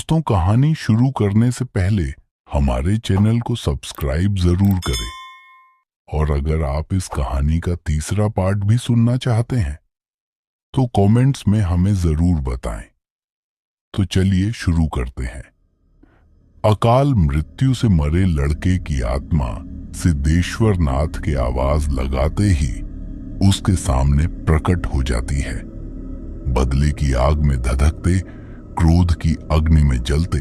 दोस्तों, कहानी शुरू करने से पहले हमारे चैनल को सब्सक्राइब जरूर करें। और अगर आप इस कहानी का तीसरा पार्ट भी सुनना चाहते हैं तो कमेंट्स में हमें जरूर बताएं। तो चलिए शुरू करते हैं। अकाल मृत्यु से मरे लड़के की आत्मा सिद्धेश्वर नाथ के आवाज लगाते ही उसके सामने प्रकट हो जाती है। बदले की आग में धधकते, क्रोध की अग्नि में जलते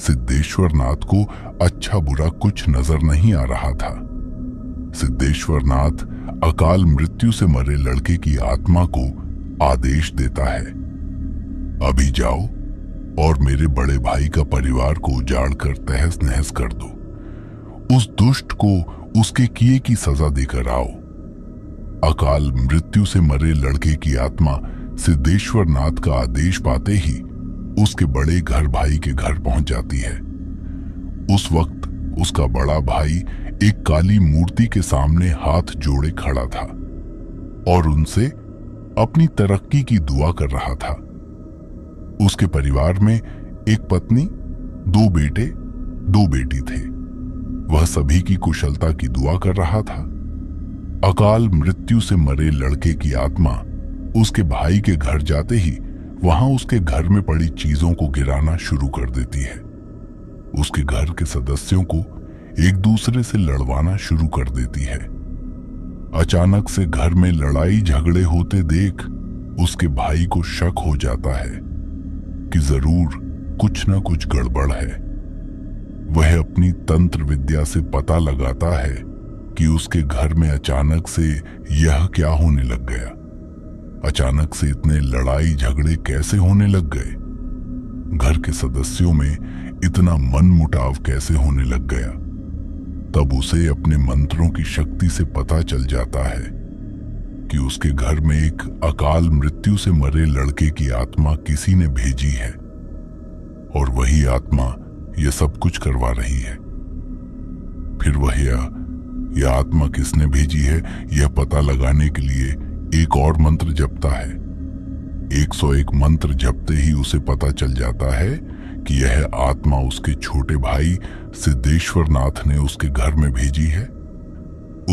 सिद्धेश्वर नाथ को अच्छा बुरा कुछ नजर नहीं आ रहा था। सिद्धेश्वर नाथ अकाल मृत्यु से मरे लड़के की आत्मा को आदेश देता है, अभी जाओ और मेरे बड़े भाई का परिवार को उजाड़ कर तहस नहस कर दो। उस दुष्ट को उसके किए की सजा देकर आओ। अकाल मृत्यु से मरे लड़के की आत्मा सिद्धेश्वर नाथ का आदेश पाते ही उसके बड़े घर भाई के घर पहुंच जाती है। उस वक्त उसका बड़ा भाई एक काली मूर्ति के सामने हाथ जोड़े खड़ा था और उनसे अपनी तरक्की की दुआ कर रहा था। उसके परिवार में एक पत्नी, 2 बेटे, 2 बेटी थे। वह सभी की कुशलता की दुआ कर रहा था। अकाल मृत्यु से मरे लड़के की आत्मा उसके भाई के घर जाते ही वहां उसके घर में पड़ी चीजों को गिराना शुरू कर देती है। उसके घर के सदस्यों को एक दूसरे से लड़वाना शुरू कर देती है। अचानक से घर में लड़ाई झगड़े होते देख उसके भाई को शक हो जाता है कि जरूर कुछ न कुछ गड़बड़ है। वह अपनी तंत्र विद्या से पता लगाता है कि उसके घर में अचानक से यह क्या होने लग गया। अचानक से इतने लड़ाई झगड़े कैसे होने लग गए? घर के सदस्यों में इतना मनमुटाव कैसे होने लग गया? तब उसे अपने मंत्रों की शक्ति से पता चल जाता है कि उसके घर में एक अकाल मृत्यु से मरे लड़के की आत्मा किसी ने भेजी है और वही आत्मा यह सब कुछ करवा रही है। फिर वह यह आत्मा किसने भेजी है यह पता लगाने के लिए एक और मंत्र जपता है। 101 मंत्र जपते ही उसे पता चल जाता है कि यह आत्मा उसके छोटे भाई सिद्धेश्वर नाथ ने उसके घर में भेजी है।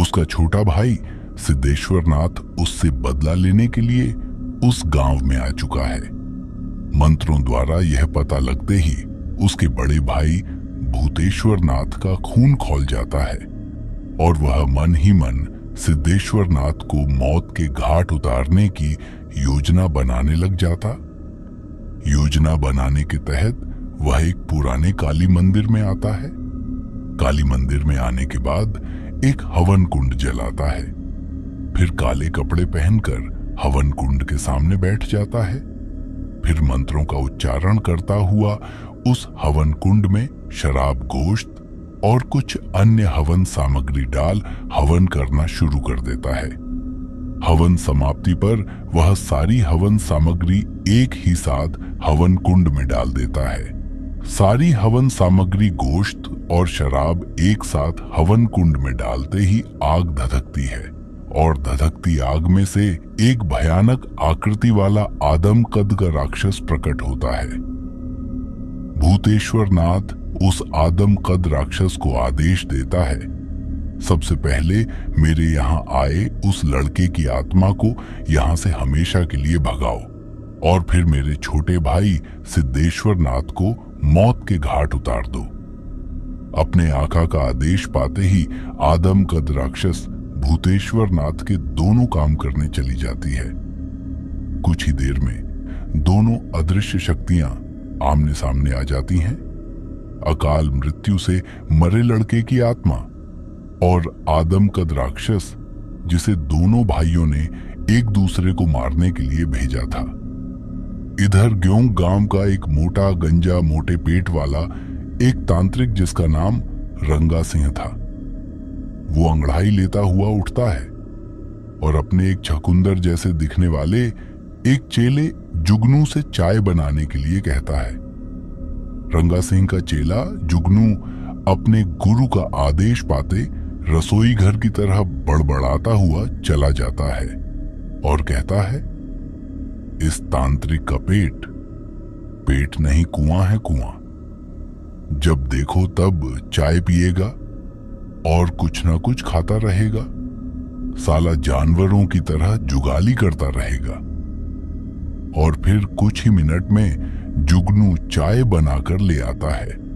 उसका छोटा भाई सिद्धेश्वर नाथ उससे बदला लेने के लिए उस गांव में आ चुका है। मंत्रों द्वारा यह पता लगते ही उसके बड़े भाई भूतेश्वर नाथ का खून खौल जाता है और वह मन ही मन सिद्धेश्वर नाथ को मौत के घाट उतारने की योजना बनाने लग जाता। योजना बनाने के तहत वह एक पुराने काली मंदिर में आता है। काली मंदिर में आने के बाद एक हवन कुंड जलाता है। फिर काले कपड़े पहनकर हवन कुंड के सामने बैठ जाता है। फिर मंत्रों का उच्चारण करता हुआ उस हवन कुंड में शराब, गोश्त और कुछ अन्य हवन सामग्री डाल हवन करना शुरू कर देता है। हवन समाप्ति पर वह सारी हवन सामग्री एक ही साथ हवन कुंड में डाल देता है। सारी हवन सामग्री, गोश्त और शराब एक साथ हवन कुंड में डालते ही आग धधकती है और धधकती आग में से एक भयानक आकृति वाला आदम कद का राक्षस प्रकट होता है। भूतेश्वर नाथ उस आदम कद राक्षस को आदेश देता है, सबसे पहले मेरे यहाँ आए उस लड़के की आत्मा को यहाँ से हमेशा के लिए भगाओ और फिर मेरे छोटे भाई सिद्धेश्वर नाथ को मौत के घाट उतार दो। अपने आका का आदेश पाते ही आदम कद राक्षस भूतेश्वर नाथ के दोनों काम करने चली जाती है। कुछ ही देर में दोनों अदृश्य शक्तियां आमने सामने आ जाती हैं। अकाल मृत्यु से मरे लड़के की आत्मा और आदम कद राक्षस, जिसे दोनों भाइयों ने एक दूसरे को मारने के लिए भेजा था। इधर ग्यों गांव का एक मोटा गंजा मोटे पेट वाला एक तांत्रिक जिसका नाम रंगा सिंह था, वो अंगड़ाई लेता हुआ उठता है और अपने एक छकुंदर जैसे दिखने वाले एक चेले जुगनू से चाय बनाने के लिए कहता है। रंगा सिंह का चेला जुगनू अपने गुरु का आदेश पाते रसोई घर की तरह बड़बड़ाता हुआ चला जाता है और कहता है, इस तांत्रिक का पेट नहीं कुआं है कुआं। जब देखो तब चाय पिएगा और कुछ ना कुछ खाता रहेगा। साला जानवरों की तरह जुगाली करता रहेगा। और फिर कुछ ही मिनट में जुगनू चाय बनाकर ले आता है।